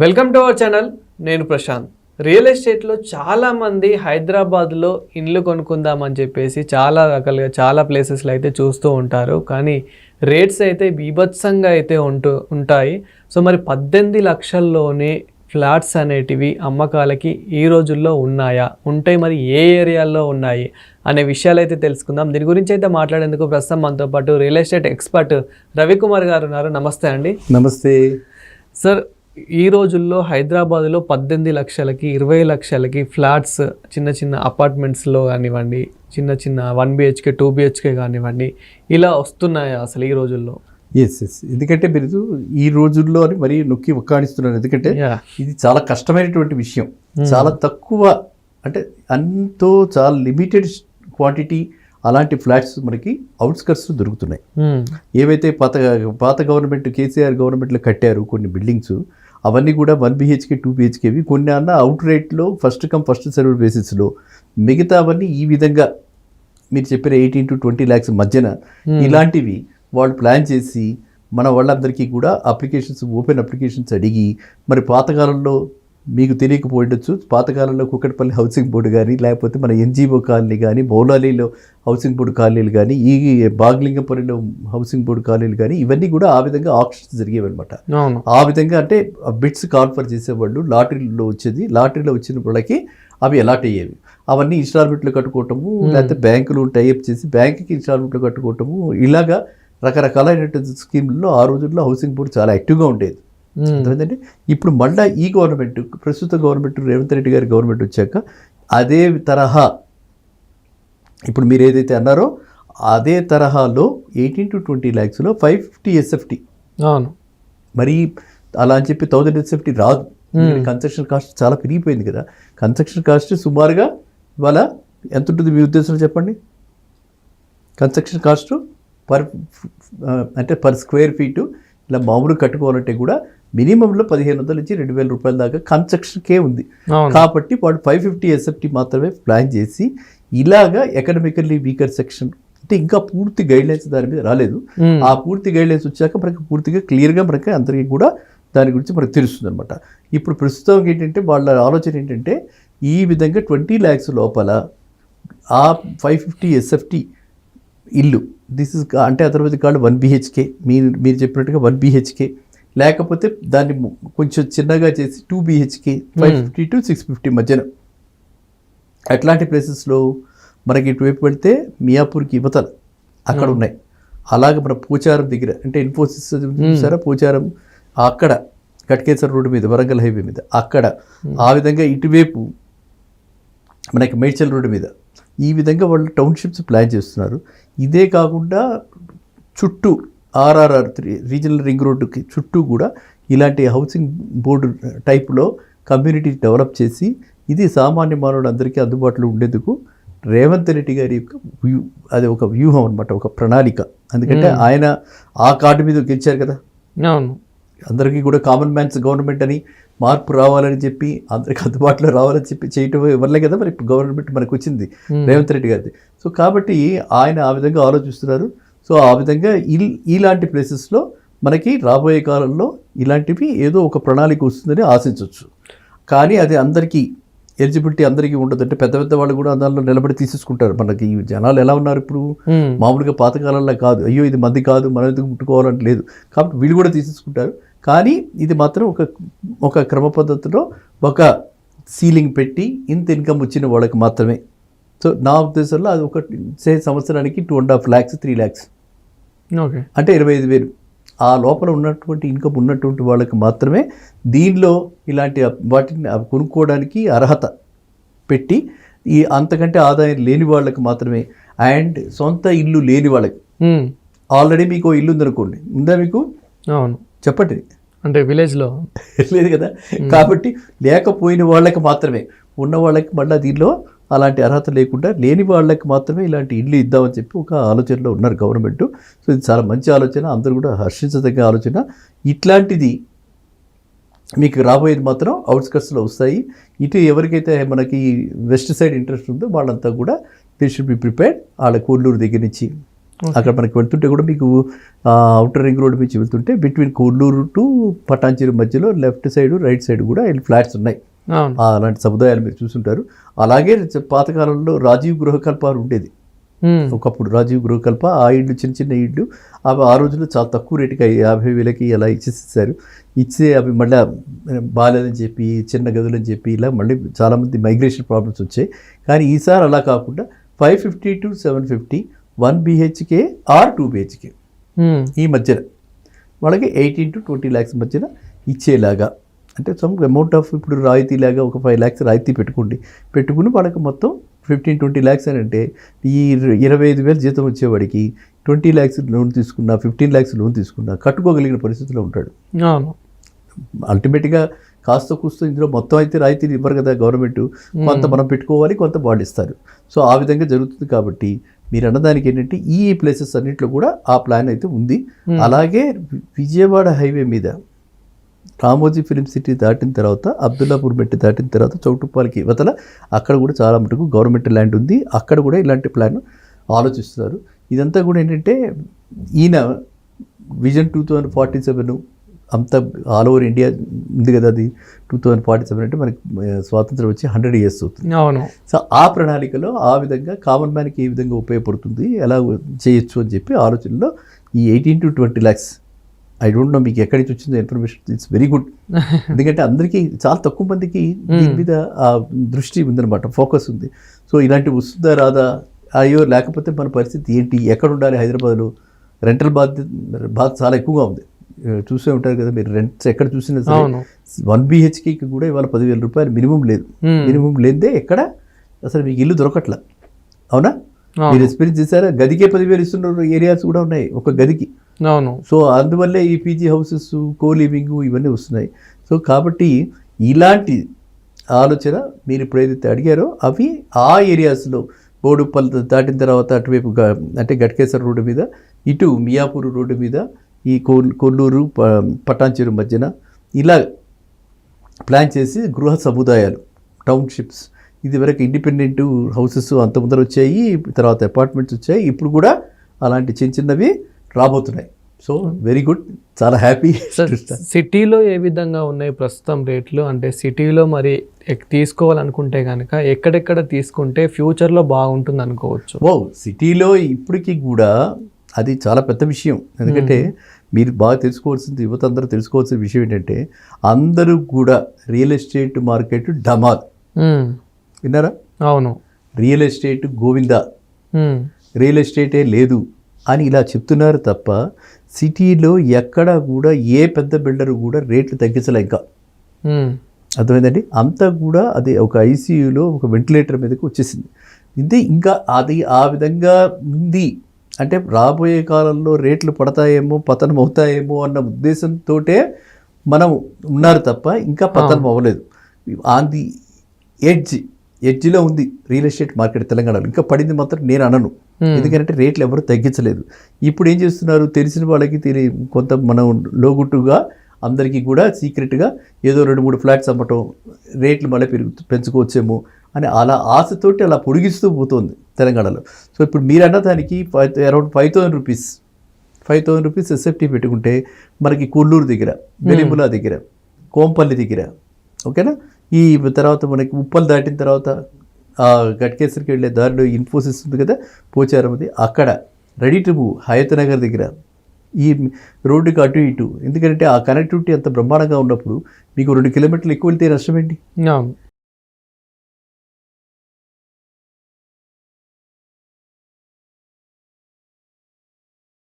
Welcome to our channel. నేను Prashanth. Real ఎస్టేట్లో చాలామంది హైదరాబాద్లో ఇండ్లు కొనుక్కుందామని చెప్పేసి చాలా రకాలుగా చాలా ప్లేసెస్లో అయితే చూస్తూ ఉంటారు. కానీ రేట్స్ అయితే బీభత్సంగా అయితే ఉంటాయి. సో మరి 18 లక్షల్లోనే ఫ్లాట్స్ అనేటివి అమ్మకాలకి ఈ రోజుల్లో ఉన్నాయా, ఉంటాయి, మరి ఏ ఏరియాల్లో ఉన్నాయి అనే విషయాలు అయితే తెలుసుకుందాం. దీని గురించి అయితే మాట్లాడేందుకు ప్రస్తుతం మనతో పాటు రియల్ ఎస్టేట్ ఎక్స్పర్ట్ రవికుమార్ గారు ఉన్నారు. నమస్తే అండి. నమస్తే సార్. ఈ రోజుల్లో హైదరాబాద్లో 18 లక్షలకి 20 లక్షలకి ఫ్లాట్స్, చిన్న చిన్న అపార్ట్మెంట్స్లో కానివ్వండి, చిన్న చిన్న 1 BHK 2 BHK కానివ్వండి, ఇలా వస్తున్నాయా అసలు ఈ రోజుల్లో? ఎస్ ఎందుకంటే మీరు ఈ రోజుల్లో అని మరీ నొక్కి ఒక్కాడిస్తున్నారు. ఎందుకంటే ఇది చాలా కష్టమైనటువంటి విషయం. చాలా తక్కువ, అంటే అంతో చాలా లిమిటెడ్ క్వాంటిటీ అలాంటి ఫ్లాట్స్ మనకి అవుట్స్కట్స్ దొరుకుతున్నాయి. ఏవైతే పాత గవర్నమెంట్ కేసీఆర్ గవర్నమెంట్లో కట్టారు కొన్ని బిల్డింగ్స్, అవన్నీ కూడా 1 BHK 2 BHKవి. కొన్ని అన్న అవుట్ రేట్లో ఫస్ట్ కమ్ ఫస్ట్ సర్వ్ బేసిస్లో, మిగతా అవన్నీ ఈ విధంగా మీరు చెప్పిన 18 to 20 lakhs మధ్యన ఇలాంటివి వాళ్ళు ప్లాన్ చేసి మన వాళ్ళందరికీ కూడా ఓపెన్ అప్లికేషన్స్ అడిగి, మరి పాతకాలంలో మీకు తెలియకపోయిండొచ్చు, పాతకాలంలో కుక్కటపల్లి హౌసింగ్ బోర్డు కానీ, లేకపోతే మన NGO కాలనీ కానీ, బౌలాలీలో హౌసింగ్ బోర్డు కాలనీలు కానీ, ఈ బాగ్లింగపురిలో హౌసింగ్ బోర్డు కాలనీలు కానీ, ఇవన్నీ కూడా ఆ విధంగా ఆప్షన్స్ జరిగేవి అనమాట. ఆ విధంగా అంటే బిట్స్ కాన్ఫర్ చేసేవాళ్ళు, లాటరీలో వచ్చిన వాళ్ళకి అవి అలాట్ అయ్యేవి. అవన్నీ ఇన్స్టాల్మెంట్లు కట్టుకోవటము, లేకపోతే బ్యాంకులు టైఅప్ చేసి బ్యాంకుకి ఇన్స్టాల్మెంట్లు కట్టుకోవటము, ఇలాగా రకరకాలైనటువంటి స్కీముల్లో ఆ రోజుల్లో హౌసింగ్ బోర్డు చాలా యాక్టివ్గా ఉండేది. అర్థమైందంటే ఇప్పుడు మళ్ళీ ఈ గవర్నమెంట్, ప్రస్తుత గవర్నమెంట్ రేవంత్ రెడ్డి గారి గవర్నమెంట్ వచ్చాక అదే తరహా, ఇప్పుడు మీరు ఏదైతే అన్నారో అదే తరహాలో 18 to 20 lakhsలో 550 SFT. అవును, మరి అలా అని చెప్పి 1000 SFT రాదు. కన్స్ట్రక్షన్ కాస్ట్ చాలా పెరిగిపోయింది కదా. కన్స్ట్రక్షన్ కాస్ట్ సుమారుగా ఇవాళ ఎంత ఉంటుంది మీ ఉద్దేశంలో చెప్పండి? Construction cost per square feet ఇలా మామూలు కట్టుకోవాలంటే కూడా మినిమంలో 1500 నుంచి 2000 రూపాయల దాకా కన్స్ట్రక్షన్కే ఉంది. కాబట్టి వాడు 550 SFT మాత్రమే ప్లాన్ చేసి, ఇలాగా ఎకనామికల్లీ వీకర్ సెక్షన్ అంటే ఇంకా పూర్తి గైడ్లైన్స్ దాని మీద రాలేదు. ఆ పూర్తి గైడ్లైన్స్ వచ్చాక మనకి పూర్తిగా క్లియర్గా మనకి అందరికీ కూడా దాని గురించి మనకు తెలుస్తుంది అనమాట. ఇప్పుడు ప్రస్తుతం ఏంటంటే వాళ్ళ ఆలోచన ఏంటంటే, ఈ విధంగా 20 lakhs లోపల ఆ 550 SFT ఇల్లు, అంటే అదర్వైజ్ కాల్డ్ 1 BHK, మీరు చెప్పినట్టుగా 1 BHK, లేకపోతే దాన్ని కొంచెం చిన్నగా చేసి 2 BHK 550 to 650 మధ్యన అట్లాంటి ప్లేసెస్లో మనకి ఇటువైపు వెళ్తే మియాపూర్కి యువతలు అక్కడ ఉన్నాయి. అలాగే మన పోచారం దగ్గర, అంటే ఇన్ఫోసిస్ చూసారా, పోచారం అక్కడ కట్కేసర్ రోడ్డు మీద, వరంగల్ హైవే మీద అక్కడ, ఆ విధంగా ఇటువైపు మనకి మేడ్చల్ రోడ్డు మీద, ఈ విధంగా వాళ్ళు టౌన్షిప్స్ ప్లాన్ చేస్తున్నారు. ఇదే కాకుండా చుట్టూ RRR రీజనల్ రింగ్ రోడ్డుకి చుట్టూ కూడా ఇలాంటి హౌసింగ్ బోర్డు టైప్లో కమ్యూనిటీ డెవలప్ చేసి, ఇది సామాన్య మానవుడు అందరికీ అందుబాటులో ఉండేందుకు రేవంత్ రెడ్డి గారి యొక్క అది ఒక వ్యూహం అనమాట, ఒక ప్రణాళిక. ఎందుకంటే ఆయన ఆ కార్డు మీద గెలిచారు కదా. అందరికీ కూడా కామన్ మ్యాన్స్ గవర్నమెంట్ అని, మార్పు రావాలని చెప్పి, అందరికి అందుబాటులో రావాలని చెప్పి చేయటం వల్లే కదా మరి గవర్నమెంట్ మనకు వచ్చింది రేవంత్ రెడ్డి గారిది. సో కాబట్టి ఆయన ఆ విధంగా ఆలోచిస్తున్నారు. సో ఆ విధంగా ఇలాంటి ప్లేసెస్లో మనకి రాబోయే కాలంలో ఇలాంటివి ఏదో ఒక ప్రణాళిక వస్తుందని ఆశించవచ్చు. కానీ అది అందరికీ ఎలిజిబిలిటీ అందరికీ ఉండదు. అంటే పెద్ద పెద్ద వాళ్ళు కూడా దానిలో నిలబడి తీసేసుకుంటారు. మనకి జనాలు ఎలా ఉన్నారు ఇప్పుడు, మామూలుగా పాతకాలంలో కాదు, అయ్యో ఇది మంది కాదు మనం ఎందుకు ముట్టుకోవాలంటే లేదు, కాబట్టి వీళ్ళు కూడా తీసేసుకుంటారు. కానీ ఇది మాత్రం ఒక క్రమ పద్ధతిలో ఒక సీలింగ్ పెట్టి ఇంత ఇన్కమ్ వచ్చిన వాళ్ళకి మాత్రమే. సో నా ఉద్దేశంలో అది ఒక సంవత్సరానికి 2.5 lakhs 3 lakhs, అంటే 25,000 ఆ లోపల ఉన్నటువంటి ఇన్కమ్ ఉన్నటువంటి వాళ్ళకి మాత్రమే దీనిలో ఇలాంటి వాటిని కొనుక్కోవడానికి అర్హత పెట్టి, ఈ అంతకంటే ఆదాయం లేని వాళ్ళకి మాత్రమే, అండ్ సొంత ఇల్లు లేని వాళ్ళకి. ఆల్రెడీ మీకు ఇల్లు ఉందనుకోండి, ఉందా మీకు? అవును, చెప్పండి. అంటే విలేజ్లో లేదు కదా, కాబట్టి లేకపోయిన వాళ్ళకి మాత్రమే, ఉన్న వాళ్ళకి మళ్ళీ దీనిలో అలాంటి అర్హత లేకుండా లేని వాళ్ళకి మాత్రమే ఇలాంటి ఇల్లు ఇద్దామని చెప్పి ఒక ఆలోచనలో ఉన్నారు గవర్నమెంట్. సో ఇది చాలా మంచి ఆలోచన, అందరూ కూడా హర్షించదగ్గ ఆలోచన. ఇట్లాంటిది మీకు రాబోయేది మాత్రం అవుట్స్కట్స్లో వస్తాయి. ఇటు ఎవరికైతే మనకి వెస్ట్ సైడ్ ఇంట్రెస్ట్ ఉందో వాళ్ళంతా కూడా దే షుడ్ బి ప్రిపేర్డ్. వాళ్ళ కోల్లూరు దగ్గర నుంచి అక్కడ మనకి వెళ్తుంటే కూడా మీకు అవుటర్ రింగ్ రోడ్ నుంచి వెళ్తుంటే బిట్వీన్ కొల్లూరు టు పటాన్చెరు మధ్యలో లెఫ్ట్ సైడ్ రైట్ సైడ్ కూడా ఫ్లాట్స్ ఉన్నాయి. అలాంటి సముదాయాలు మీరు చూసుంటారు. అలాగే పాతకాలంలో రాజీవ్ గృహకల్ప ఉండేది ఒకప్పుడు. రాజీవ్ గృహకల్ప ఆ ఇళ్ళు చిన్న చిన్న ఇళ్ళు అవి ఆ రోజుల్లో చాలా తక్కువ రేటుకి 50,000కి అలా ఇచ్చేసేసారు. ఇచ్చే అవి మళ్ళీ బాలేదని చెప్పి చిన్న గదులు అని చెప్పి ఇలా మళ్ళీ చాలామంది మైగ్రేషన్ ప్రాబ్లమ్స్ వచ్చాయి. కానీ ఈసారి అలా కాకుండా 550 to 750 1 BHK ఆర్ 2 BHK ఈ మధ్యన వాళ్ళకి 18 to 20 lakhs మధ్యన ఇచ్చేలాగా, అంటే సమ్ అమౌంట్ ఆఫ్ ఇప్పుడు రాయితీ లాగా ఒక 5 lakhs రాయితీ పెట్టుకుని వాళ్ళకి మొత్తం 15-20 lakhs అని అంటే ఈ 25,000 జీతం వచ్చేవాడికి 20 lakhs లోన్ తీసుకున్నా 15 lakhs లోన్ తీసుకున్నా కట్టుకోగలిగిన పరిస్థితిలో ఉంటాడు. అల్టిమేట్గా కాస్త కూస్తో ఇందులో మొత్తం అయితే రాయితీలు ఇవ్వరు కదా గవర్నమెంట్, కొంత మనం పెట్టుకోవాలి, కొంత వాళ్ళు ఇస్తారు. సో ఆ విధంగా జరుగుతుంది. కాబట్టి మీరు అన్నదానికి ఏంటంటే ఈ ప్లేసెస్ అన్నింటిలో కూడా ఆ ప్లాన్ అయితే ఉంది. అలాగే విజయవాడ హైవే మీద రామోజీ ఫిలిం సిటీ దాటిన తర్వాత అబ్దుల్లాపూర్ మెట్టి దాటిన తర్వాత చౌటుప్పాలకి ఇవతల అక్కడ కూడా చాలా మటుకు గవర్నమెంట్ ల్యాండ్ ఉంది. అక్కడ కూడా ఇలాంటి ప్లాన్ ఆలోచిస్తున్నారు. ఇదంతా కూడా ఏంటంటే ఈయన విజన్ 2047 అంతా ఆల్ ఓవర్ ఇండియా ఉంది కదా, అది 2047 అంటే మనకి స్వాతంత్రం వచ్చి 100 years అవుతుంది. సో ఆ ప్రణాళికలో ఆ విధంగా కామన్ మ్యాన్కి ఏ విధంగా ఉపయోగపడుతుంది, ఎలా చేయొచ్చు అని చెప్పి ఆలోచనలో ఈ 18 to 20 lakhs I don't know మీకు ఎక్కడి నుంచి వచ్చిందో ఇన్ఫర్మేషన్. It's very good. ఎందుకంటే అందరికీ చాలా తక్కువ మందికి దీని మీద ఆ దృష్టి ఉందన్నమాట, ఫోకస్ ఉంది. సో ఇలాంటివి వస్తుందా రాదా, అయ్యో లేకపోతే మన పరిస్థితి ఏంటి, ఎక్కడ ఉండాలి హైదరాబాద్లో, రెంటల్ బాధ చాలా ఎక్కువగా ఉంది. చూసే ఉంటారు కదా మీరు, రెంట్స్ ఎక్కడ చూసినా సరే 1 BHK కూడా ఇవాళ 10,000 రూపాయలు మినిమం లేదు. మినిమం లేదే ఎక్కడ అసలు మీకు ఇల్లు దొరకట్లా. అవునా, మీరు ఎక్స్పీరియన్స్ చేశారా? గదికే 10,000 ఇస్తున్న ఏరియాస్ కూడా ఉన్నాయి ఒక గదికి. సో అందువల్లే ఈ పీజీ హౌసెస్, కో లివింగ్ ఇవన్నీ వస్తున్నాయి. సో కాబట్టి ఇలాంటి ఆలోచన మీరు ఎప్పుడైతే అడిగారో అవి ఆ ఏరియాస్లో బోడుప్పల్ దాటిన తర్వాత అటువైపు అంటే గట్కేసర్ రోడ్డు మీద, ఇటు మియాపూర్ రోడ్డు మీద, ఈ కొల్లూరు పటాన్చెరు మధ్యన ఇలా ప్లాన్ చేసి గృహ సముదాయాలు, టౌన్షిప్స్, ఇది వరకు ఇండిపెండెంట్ హౌసెస్ అంత ముందర వచ్చాయి, తర్వాత అపార్ట్మెంట్స్ వచ్చాయి, ఇప్పుడు కూడా అలాంటి చిన్న చిన్నవి రాబోతున్నాయి. సో వెరీ గుడ్, చాలా హ్యాపీ. సిటీలో ఏ విధంగా ఉన్నాయి ప్రస్తుతం రేట్లు? అంటే సిటీలో మరి తీసుకోవాలనుకుంటే కనుక ఎక్కడెక్కడ తీసుకుంటే ఫ్యూచర్లో బాగుంటుంది అనుకోవచ్చు? ఓ సిటీలో ఇప్పటికీ కూడా అది చాలా పెద్ద విషయం. ఎందుకంటే మీరు బాగా తెలుసుకోవాల్సింది, యువత అందరూ తెలుసుకోవాల్సిన విషయం ఏంటంటే అందరూ కూడా రియల్ ఎస్టేట్ మార్కెట్ డమాల్. విన్నారా? అవును, రియల్ ఎస్టేట్ గోవిందా, రియల్ ఎస్టేటే లేదు అని ఇలా చెప్తున్నారు తప్ప సిటీలో ఎక్కడ కూడా ఏ పెద్ద బిల్డర్ కూడా రేట్లు తగ్గించలే ఇంకా. అర్థమైందండి? అంతా కూడా అది ఒక ఐసీయూలో ఒక వెంటిలేటర్ మీదకి వచ్చేసింది. ఇది ఇంకా అది ఆ విధంగా ఉంది. అంటే రాబోయే కాలంలో రేట్లు పడతాయేమో, పతనం అవుతాయేమో అన్న ఉద్దేశంతో మనం ఉన్నారు తప్ప ఇంకా పతనం అవ్వలేదు. ఆన్ ది ఎడ్జ్లో ఉంది రియల్ ఎస్టేట్ మార్కెట్ తెలంగాణలో. ఇంకా పడింది మాత్రం నేను అనను, ఎందుకంటే రేట్లు ఎవరు తగ్గించలేదు. ఇప్పుడు ఏం చేస్తున్నారు, తెలిసిన వాళ్ళకి కొంత మనం లోగుట్టుగా అందరికీ కూడా సీక్రెట్గా ఏదో 2-3 ఫ్లాట్స్ అమ్మటం, రేట్లు మళ్ళీ పెంచుకోవచ్చేమో అని అలా ఆశతోటి అలా పొడిగిస్తూ పోతుంది తెలంగాణలో. సో ఇప్పుడు మీరు అన్న దానికి అరౌండ్ 5,000 రూపీస్ ఎస్ఎఫ్టీ పెట్టుకుంటే మనకి కొల్లూరు దగ్గర, వెలిముల దగ్గర, కోంపల్లి దగ్గర, ఓకేనా, ఈ తర్వాత మనకి ఉప్పల్ దాటిన తర్వాత గట్కేసరికి వెళ్ళే దారిలో ఇన్ఫోసిస్ ఉంది కదా, పోచారమది, అక్కడ ready to move Hayath Nagar దగ్గర, ఈ రోడ్డుకి అటు ఇటు. ఎందుకంటే ఆ కనెక్టివిటీ అంత బ్రహ్మాండంగా ఉన్నప్పుడు మీకు 2 కిలోమీటర్లు ఎక్కువ వెళ్తే నష్టం ఏంటి?